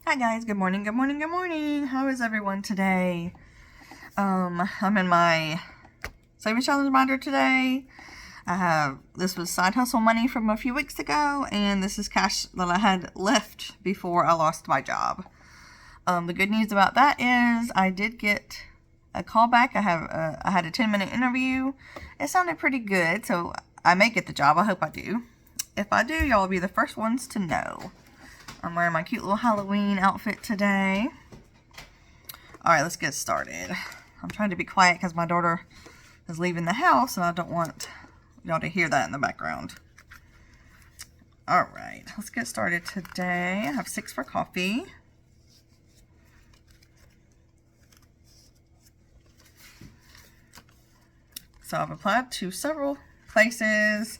Hi guys, good morning, good morning, good morning. How is everyone today? I'm in my savings challenge reminder today. This was side hustle money from a few weeks ago, and this is cash that I had left before I lost my job. The good news about that is I did get a call back. I had a 10-minute interview. It sounded pretty good, so I may get the job. I hope I do. If I do, y'all will be the first ones to know. I'm wearing my cute little Halloween outfit today. Alright, let's get started. I'm trying to be quiet because my daughter is leaving the house and I don't want y'all to hear that in the background. Alright, let's get started today. I have 6 for coffee. So I've applied to several places.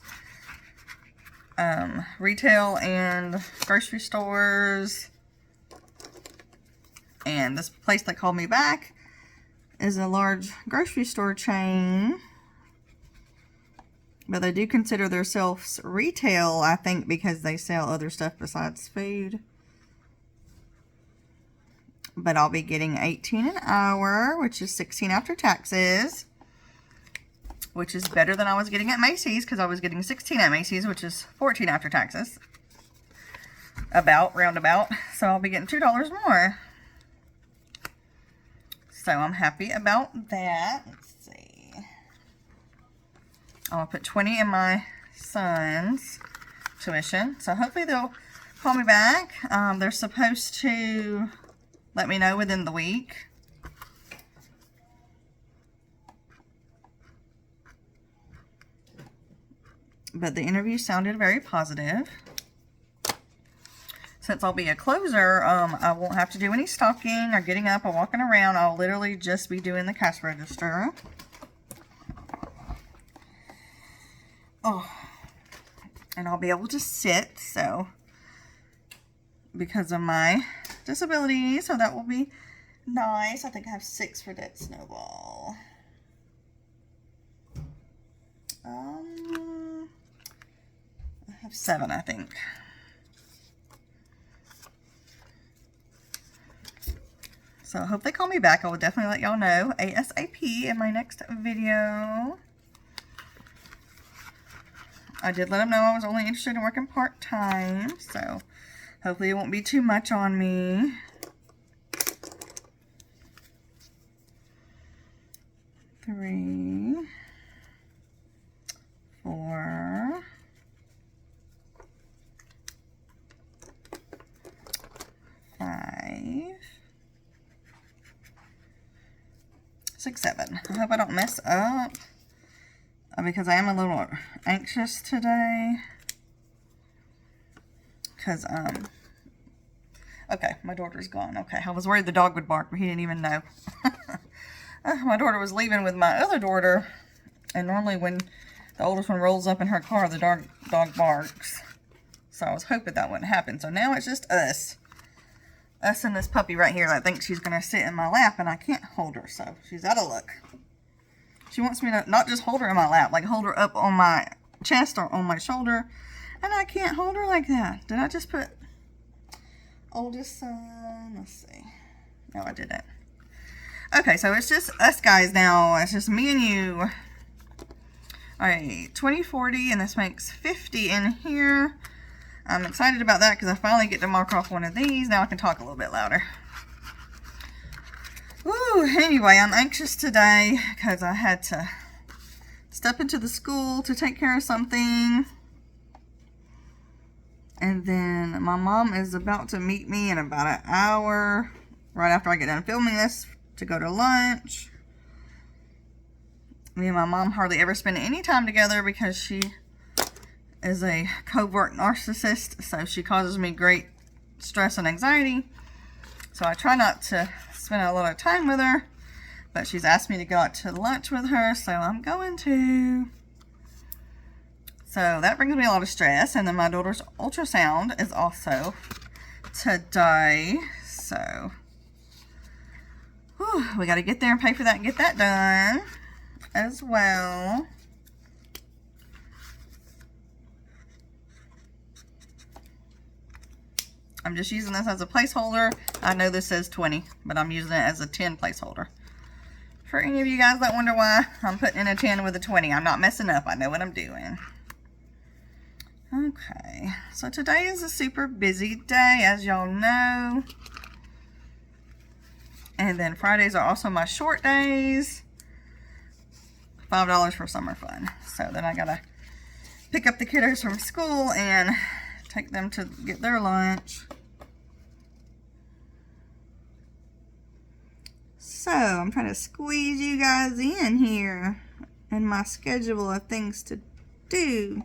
Retail and grocery stores. And this place that called me back is a large grocery store chain. But they do consider themselves retail, I think, because they sell other stuff besides food. But I'll be getting $18 an hour, which is $16 after taxes. Which is better than I was getting at Macy's, because I was getting $16 at Macy's, which is $14 after taxes. Roundabout. So I'll be getting $2 more. So I'm happy about that. Let's see. I'll put $20 in my son's tuition. So hopefully they'll call me back. They're supposed to let me know within the week. But the interview sounded very positive. Since I'll be a closer, I won't have to do any stocking or getting up or walking around. I'll literally just be doing the cash register. Oh, and I'll be able to sit, so, because of my disability, so that will be nice. I think I have 6 for Debt Snowball. I have 7, I think. So I hope they call me back. I will definitely let y'all know ASAP in my next video. I did let them know I was only interested in working part-time, so hopefully it won't be too much on me. Three, 4, 5, 6, 7. I hope I don't mess up because I am a little anxious today. Because, okay, my daughter's gone. Okay, I was worried the dog would bark, but he didn't even know. My daughter was leaving with my other daughter, and normally when the oldest one rolls up in her car, the dog barks. So I was hoping that wouldn't happen. So now it's just us. Us and this puppy right here that thinks she's going to sit in my lap, and I can't hold her, so she's out of luck. She wants me to not just hold her in my lap, like hold her up on my chest or on my shoulder, and I can't hold her like that. Did I just put oldest son? Let's see. No, I didn't. Okay, so it's just us guys now. It's just me and you. Alright, 20, 40, and this makes 50 in here. I'm excited about that because I finally get to mark off one of these. Now I can talk a little bit louder. Woo, anyway, I'm anxious today because I had to step into the school to take care of something. And then my mom is about to meet me in about an hour, right after I get done filming this, to go to lunch. Me and my mom hardly ever spend any time together because she is a covert narcissist, so she causes me great stress and anxiety. So I try not to spend a lot of time with her, but she's asked me to go out to lunch with her, so I'm going to. So that brings me a lot of stress, and then my daughter's ultrasound is also today, so whew, we got to get there and pay for that and get that done as well. I'm just using this as a placeholder. I know this says 20, but I'm using it as a 10 placeholder. For any of you guys that wonder why I'm putting in a 10 with a 20, I'm not messing up. I know what I'm doing. Okay, so today is a super busy day, as y'all know. And then Fridays are also my short days. $5 for summer fun. So then I gotta pick up the kiddos from school and take them to get their lunch. So I'm trying to squeeze you guys in here in my schedule of things to do.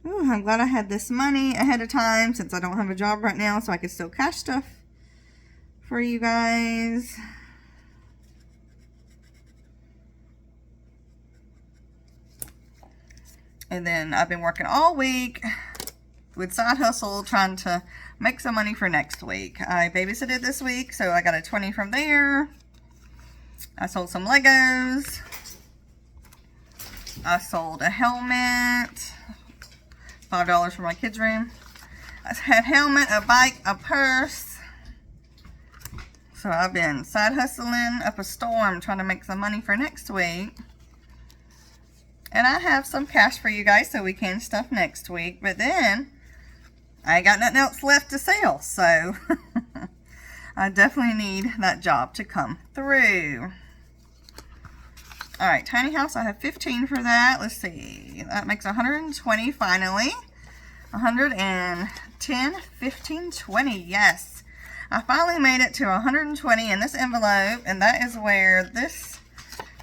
Ooh, I'm glad I had this money ahead of time since I don't have a job right now, so I can still cash stuff for you guys. And then I've been working all week with Side Hustle, trying to make some money for next week. I babysitted this week, so I got a 20 from there. I sold some Legos. I sold a helmet. $5 for my kids' room. I had a helmet, a bike, a purse. So I've been side hustling up a storm, trying to make some money for next week. And I have some cash for you guys so we can stuff next week. But then, I ain't got nothing else left to sell. So, I definitely need that job to come through. Alright, tiny house, I have 15 for that. Let's see. That makes 120 finally. 110, 15, 20. Yes. I finally made it to 120 in this envelope. And that is where this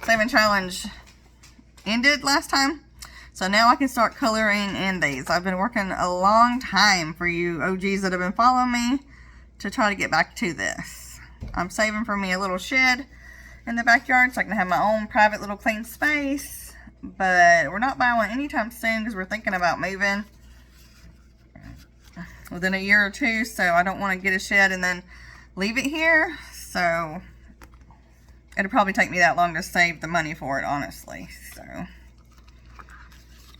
saving challenge ended last time. So now I can start coloring in these. I've been working a long time for you OGs that have been following me to try to get back to this. I'm saving for me a little shed in the backyard so I can have my own private little clean space. But we're not buying one anytime soon because we're thinking about moving within a year or two. So I don't want to get a shed and then leave it here. So it'll probably take me that long to save the money for it, honestly. So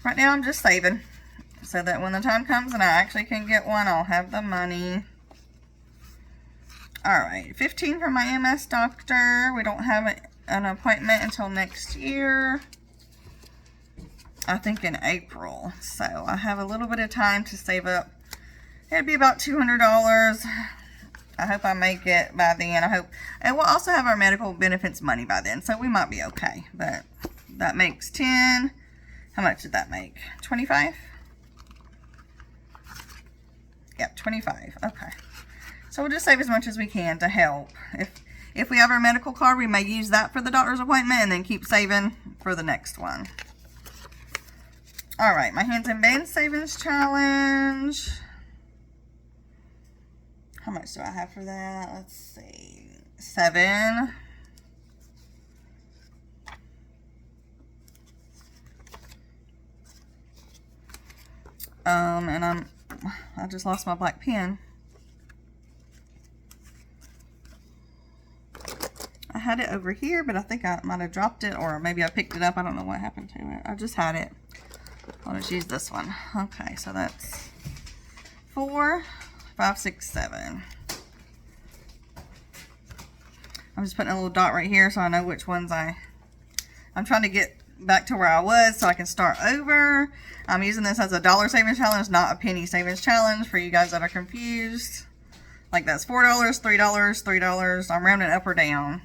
right now I'm just saving so that when the time comes and I actually can get one, I'll have the money. Alright, 15 for my MS doctor. We don't have an appointment until next year. I think in April. So I have a little bit of time to save up. It'd be about $200. I hope I make it by then. I hope. And we'll also have our medical benefits money by then. So we might be okay. But that makes 10. How much did that make? 25? Yep, 25. Okay. So we'll just save as much as we can to help. If we have our medical card, we may use that for the doctor's appointment and then keep saving for the next one. Alright, my Hands and Bands Savings Challenge. How much do I have for that? Let's see. 7. And I just lost my black pen. I had it over here, but I think I might have dropped it, or maybe I picked it up. I don't know what happened to it. I just had it. I'll just use this one. Okay, so that's 4, 5, 6, 7. I'm just putting a little dot right here so I know which ones I'm trying to get back to where I was so I can start over. I'm using this as a dollar savings challenge, not a penny savings challenge for you guys that are confused. Like that's $4, $3, $3. I'm rounding up or down.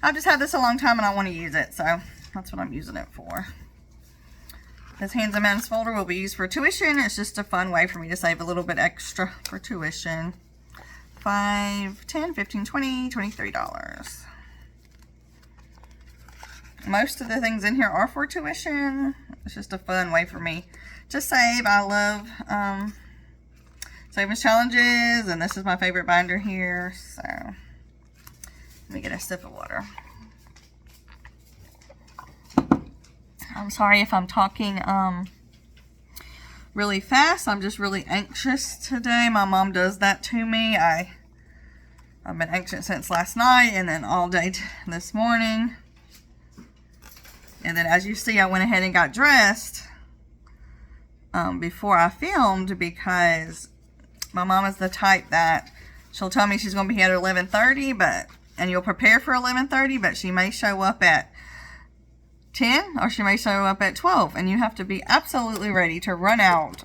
I've just had this a long time and I want to use it, so that's what I'm using it for. This Hands and Bands folder will be used for tuition. It's just a fun way for me to save a little bit extra for tuition. $5, $10, $15, $20, $23. Most of the things in here are for tuition. It's just a fun way for me to save. I love savings challenges, and this is my favorite binder here. So let me get a sip of water. I'm sorry if I'm talking really fast. I'm just really anxious today. My mom does that to me. I've been anxious since last night and then all day this morning. And then as you see, I went ahead and got dressed before I filmed because My mom is the type that she'll tell me she's going to be here at 11:30, and you'll prepare for 11:30, but she may show up at 10 or she may show up at 12, and you have to be absolutely ready to run out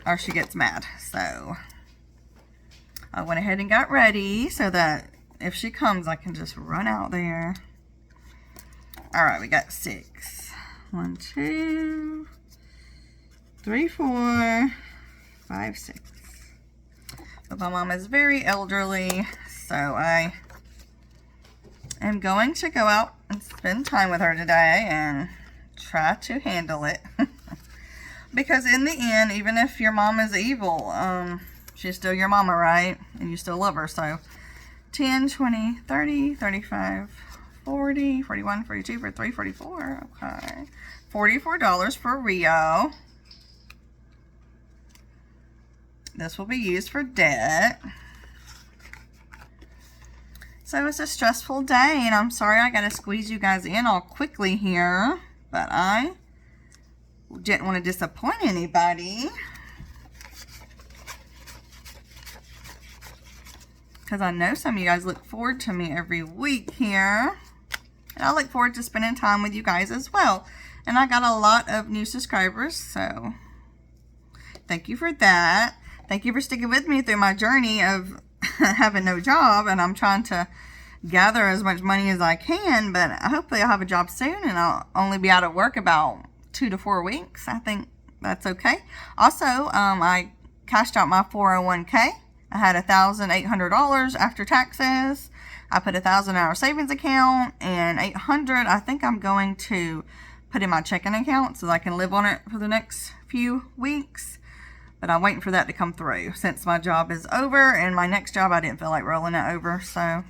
or she gets mad. So I went ahead and got ready so that if she comes, I can just run out there. All right, we got 6. 1, 2, 3, 4, 5, 6. But my mom is very elderly, so I am going to go out and spend time with her today and try to handle it. Because in the end, even if your mom is evil, she's still your mama, right? And you still love her. So 10, 20, 30, 35, 40, 41, 42, 43, 44. Okay. $44 for Rio. This will be used for debt. So it's a stressful day, and I'm sorry I got to squeeze you guys in all quickly here, but I didn't want to disappoint anybody. Because I know some of you guys look forward to me every week here. And I look forward to spending time with you guys as well. And I got a lot of new subscribers, so thank you for that. Thank you for sticking with me through my journey of having no job. And I'm trying to gather as much money as I can. But hopefully I'll have a job soon, and I'll only be out of work about 2 to 4 weeks. I think that's okay. Also, I cashed out my 401k. I had $1,800 after taxes. I put $1,000 in our savings account, and $800 I think I'm going to put in my checking account so I can live on it for the next few weeks. But I'm waiting for that to come through since my job is over, and my next job I didn't feel like rolling it over. So I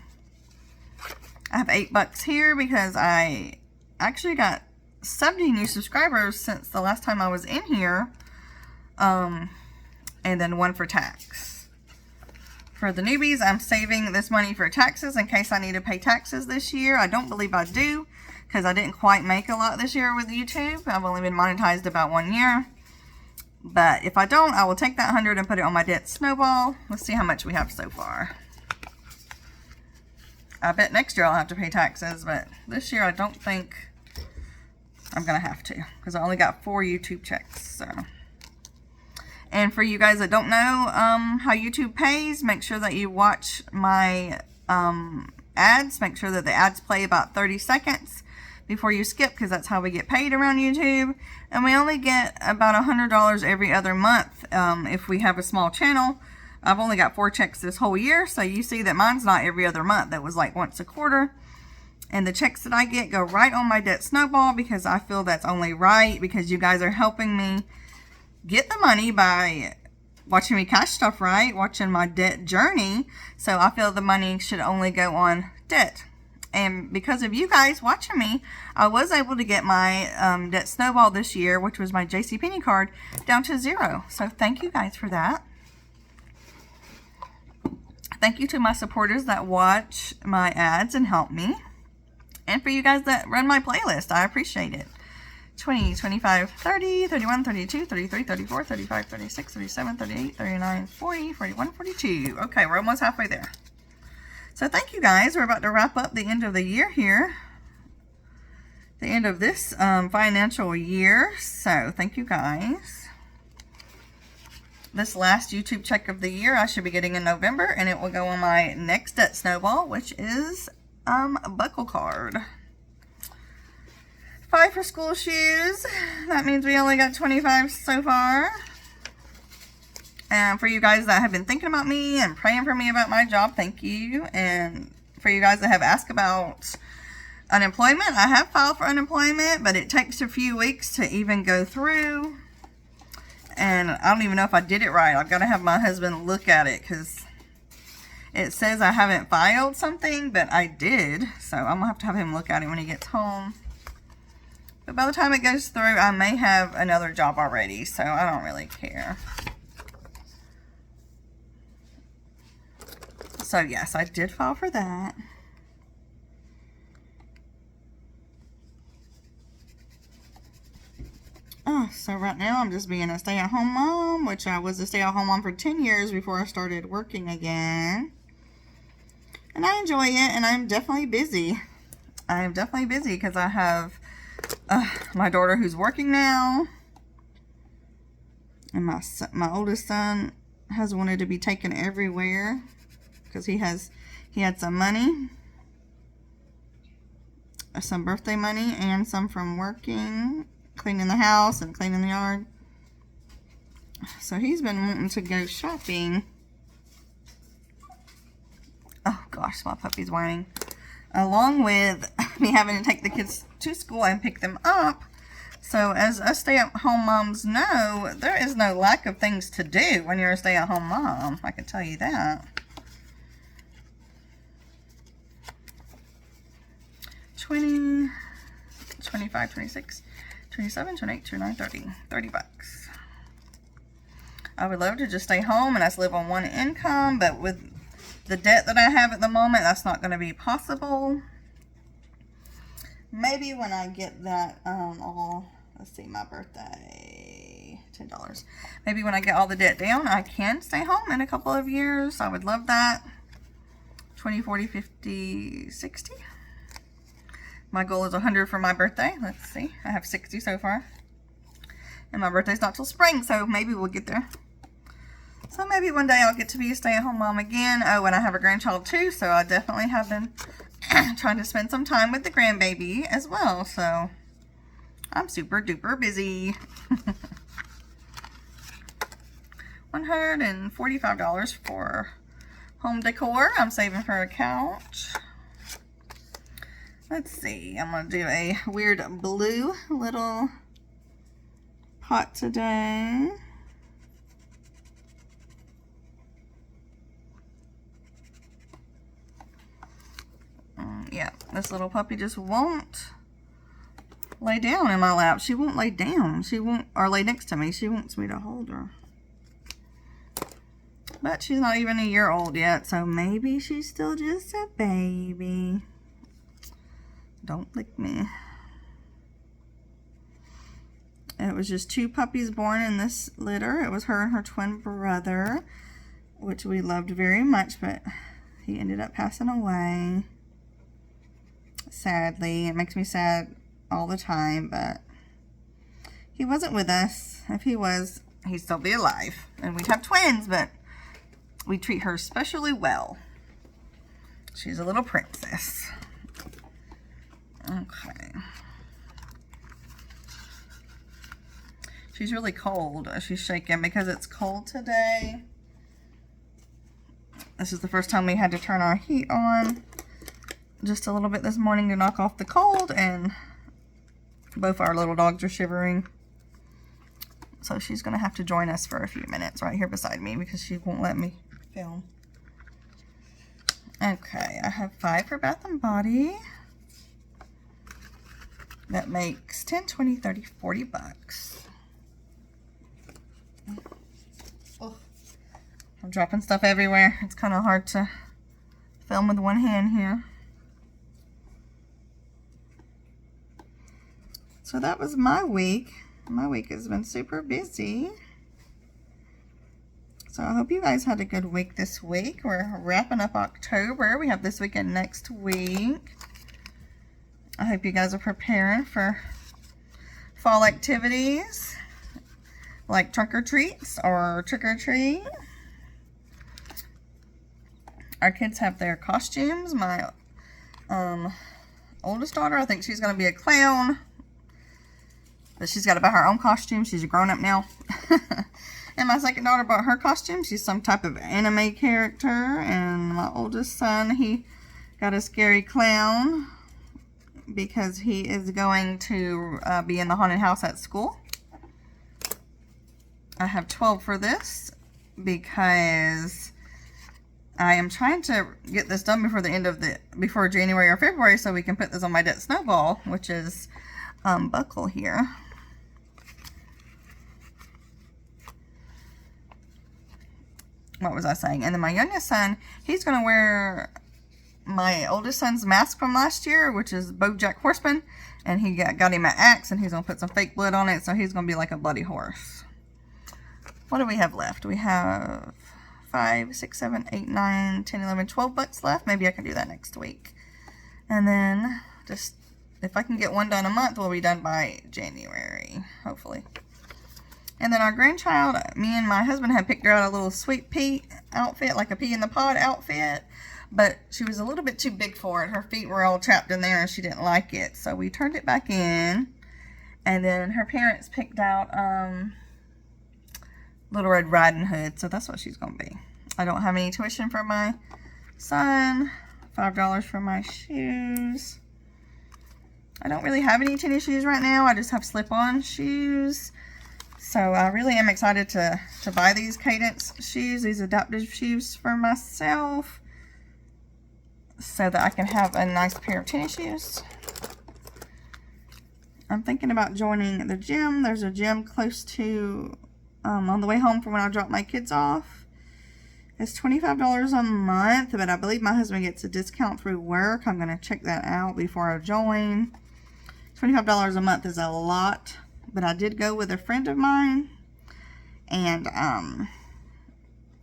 have $8 here because I actually got 70 new subscribers since the last time I was in here, and then 1 for tax. For the newbies, I'm saving this money for taxes in case I need to pay taxes this year. I don't believe I do, because I didn't quite make a lot this year with YouTube. I've only been monetized about 1 year. But if I don't, I will take that 100 and put it on my debt snowball. Let's see how much we have so far. I bet next year I'll have to pay taxes, but this year I don't think I'm going to have to, because I only got 4 YouTube checks. So, and for you guys that don't know how YouTube pays, make sure that you watch my ads. Make sure that the ads play about 30 seconds before you skip, because that's how we get paid around YouTube. And we only get about $100 every other month if we have a small channel. I've only got 4 checks this whole year, so you see that mine's not every other month. That was like once a quarter. And the checks that I get go right on my debt snowball, because I feel that's only right, because you guys are helping me get the money by watching me cash stuff right, watching my debt journey. So I feel the money should only go on debt. And because of you guys watching me, I was able to get my debt snowball this year, which was my JCPenney card, down to 0. So thank you guys for that. Thank you to my supporters that watch my ads and help me. And for you guys that run my playlist, I appreciate it. 20, 25, 30, 31, 32, 33, 34, 35, 36, 37, 38, 39, 40, 41, 42. Okay, we're almost halfway there. So thank you guys. We're about to wrap up the end of the year here. The end of this financial year. So thank you guys. This last YouTube check of the year I should be getting in November, and it will go on my next debt snowball, which is a buckle card. 5 for school shoes. That means we only got 25 so far. And for you guys that have been thinking about me and praying for me about my job, thank you. And for you guys that have asked about unemployment, I have filed for unemployment, but it takes a few weeks to even go through. And I don't even know if I did it right. I've got to have my husband look at it, because it says I haven't filed something, but I did. So I'm going to have him look at it when he gets home. But by the time it goes through, I may have another job already, so I don't really care. So yes, I did file for that. Oh, So right now I'm just being a stay-at-home mom, which I was a stay-at-home mom for 10 years before I started working again. And I enjoy it, and I'm definitely busy. I am definitely busy because I have my daughter who's working now. And my oldest son has wanted to be taken everywhere because he had some money. Some birthday money and some from working, cleaning the house and cleaning the yard. So he's been wanting to go shopping. Oh gosh, my puppy's whining. Along with me having to take the kids to school and pick them up. So as us stay-at-home moms know, there is no lack of things to do when you're a stay-at-home mom. I can tell you that. 20, 25, 26, 27, 28, 29, 30. 30 bucks. I would love to just stay home and us live on one income, but with the debt that I have at the moment, that's not going to be possible. Maybe when I get that, let's see, my birthday, $10. Maybe when I get all the debt down, I can stay home in a couple of years. I would love that. 20, 40, 50, 60. My goal is 100 for my birthday. Let's see. I have 60 so far. And my birthday's not till spring, so maybe we'll get there. So maybe one day I'll get to be a stay-at-home mom again. Oh, and I have a grandchild too, so I definitely have been trying to spend some time with the grandbaby as well. So I'm super duper busy. $145 for home decor. I'm saving for a couch. Let's see, I'm going to do a weird blue little pot today. Yeah, this little puppy just won't lay down in my lap. She won't lay down. She won't, or lay next to me. She wants me to hold her. But she's not even a year old yet, so maybe she's still just a baby. Don't lick me. It was just 2 puppies born in this litter. It was her and her twin brother, which we loved very much, but he ended up passing away. Sadly, it makes me sad all the time, but he wasn't with us. If he was, he'd still be alive. And we'd have twins, but we treat her especially well. She's a little princess. Okay. She's really cold. She's shaking because it's cold today. This is the first time we had to turn our heat on just a little bit this morning to knock off the cold, and both our little dogs are shivering. So she's going to have to join us for a few minutes right here beside me because she won't let me film. Okay, I have 5 for Bath & Body. That makes 10, 20, 30, 40 bucks. Oh, I'm dropping stuff everywhere. It's kind of hard to film with one hand here. So that was my week. My week has been super busy. So I hope you guys had a good week this week. We're wrapping up October. We have this weekend next week. I hope you guys are preparing for fall activities like trunk or treats or trick or treat. Our kids have their costumes. My oldest daughter, I think she's going to be a clown. But she's got to buy her own costume. She's a grown-up now. And my second daughter bought her costume. She's some type of anime character. And my oldest son, he got a scary clown because he is going to be in the haunted house at school. I have 12 for this because I am trying to get this done before the end of before January or February so we can put this on my debt snowball, which is buckle here. What was I saying? And then my youngest son, he's going to wear my oldest son's mask from last year, which is BoJack Horseman, and he got him an axe, and he's going to put some fake blood on it, so he's going to be like a bloody horse. What do we have left? We have 5, 6, 7, 8, 9, 10, 11, 12 bucks left. Maybe I can do that next week. And then just, if I can get one done a month, we'll be done by January, hopefully. And then our grandchild, me and my husband had picked her out a little sweet pea outfit, like a pea in the pod outfit. But she was a little bit too big for it. Her feet were all trapped in there and she didn't like it. So we turned it back in. And then her parents picked out Little Red Riding Hood. So that's what she's going to be. I don't have any tuition for my son. $5 for my shoes. I don't really have any tennis shoes right now. I just have slip-on shoes. So I really am excited to buy these Cadence shoes, these adaptive shoes for myself, so that I can have a nice pair of tennis shoes. I'm thinking about joining the gym. There's a gym close to, on the way home from when I drop my kids off. It's $25 a month, but I believe my husband gets a discount through work. I'm going to check that out before I join. $25 a month is a lot. But I did go with a friend of mine, and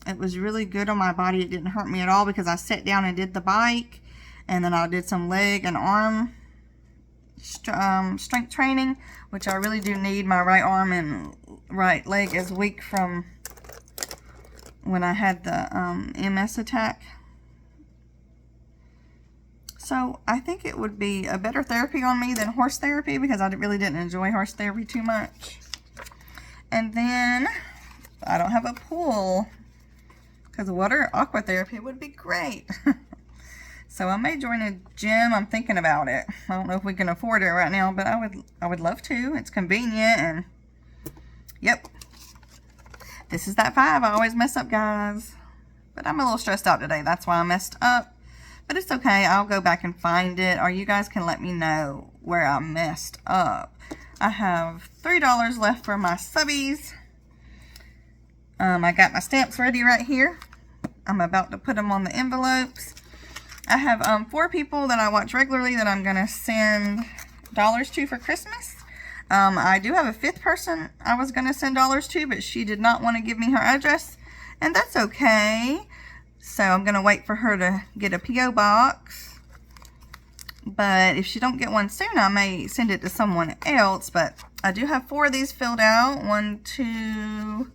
it was really good on my body. It didn't hurt me at all because I sat down and did the bike, and then I did some leg and arm strength training, which I really do need. My right arm and right leg is weak from when I had the MS attack. So I think it would be a better therapy on me than horse therapy, because I really didn't enjoy horse therapy too much. And then I don't have a pool, because water aqua therapy would be great. So I may join a gym. I'm thinking about it. I don't know if we can afford it right now, but I would love to. It's convenient, and yep. This is that 5. I always mess up, guys. But I'm a little stressed out today. That's why I messed up. But it's okay. I'll go back and find it, or you guys can let me know where I messed up. I have $3 left for my subbies. I got my stamps ready right here. I'm about to put them on the envelopes. I have 4 people that I watch regularly that I'm going to send dollars to for Christmas. I do have a 5th person I was going to send dollars to, but she did not want to give me her address, and that's okay. So I'm going to wait for her to get a P.O. box. But if she don't get one soon, I may send it to someone else. But I do have 4 of these filled out. 1, 2,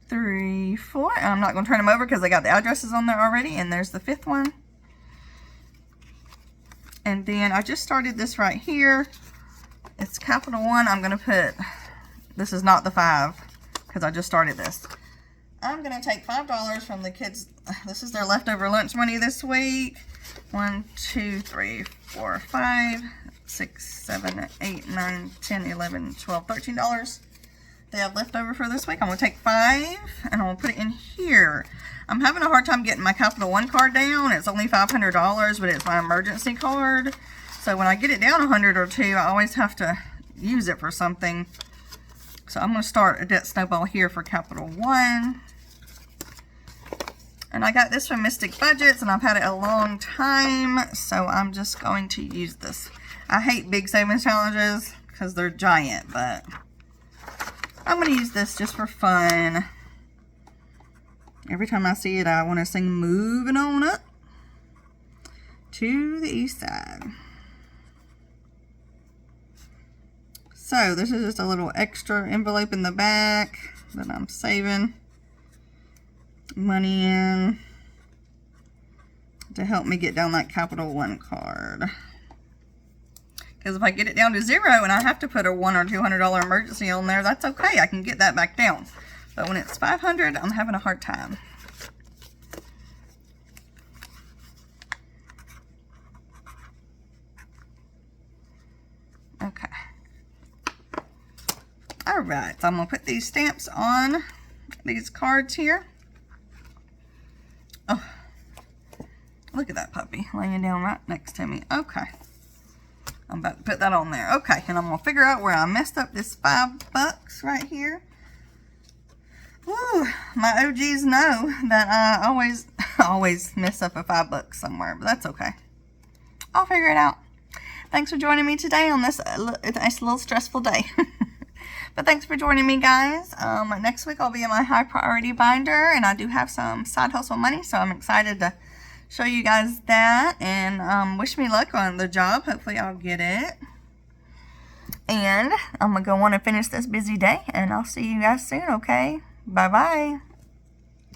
3, 4. I'm not going to turn them over because I got the addresses on there already. And there's the 5th one. And then I just started this right here. It's Capital One. I'm going to put, this is not the 5 because I just started this. I'm going to take $5 from the kids. This is their leftover lunch money this week. 1, 2, 3, 4, 5, 6, 7, 8, 9, 10, 11, 12, $13 they have left over for this week. I'm going to take 5 and I'm going to put it in here. I'm having a hard time getting my Capital One card down. It's only $500, but it's my emergency card. So when I get it down 100 or 2, I always have to use it for something. So I'm going to start a debt snowball here for Capital One. And I got this from Mystic Budgets, and I've had it a long time, so I'm just going to use this. I hate big savings challenges because they're giant, but I'm going to use this just for fun. Every time I see it, I want to sing Moving On Up to the East Side. So this is just a little extra envelope in the back that I'm saving money in to help me get down that Capital One card. Because if I get it down to 0 and I have to put a $100 or $200 emergency on there, that's okay. I can get that back down. But when it's 500, I'm having a hard time. Okay. Alright, so I'm going to put these stamps on these cards here. Oh, look at that puppy laying down right next to me. Okay. I'm about to put that on there. Okay, and I'm going to figure out where I messed up this $5 right here. Woo, my OGs know that I always always mess up a $5 somewhere, but that's okay. I'll figure it out. Thanks for joining me today on this nice little stressful day. But thanks for joining me, guys. Next week I'll be in my high priority binder, and I do have some side hustle money, so I'm excited to show you guys that. And wish me luck on the job. Hopefully I'll get it. And I'm going to go on and finish this busy day, and I'll see you guys soon, okay? Bye-bye.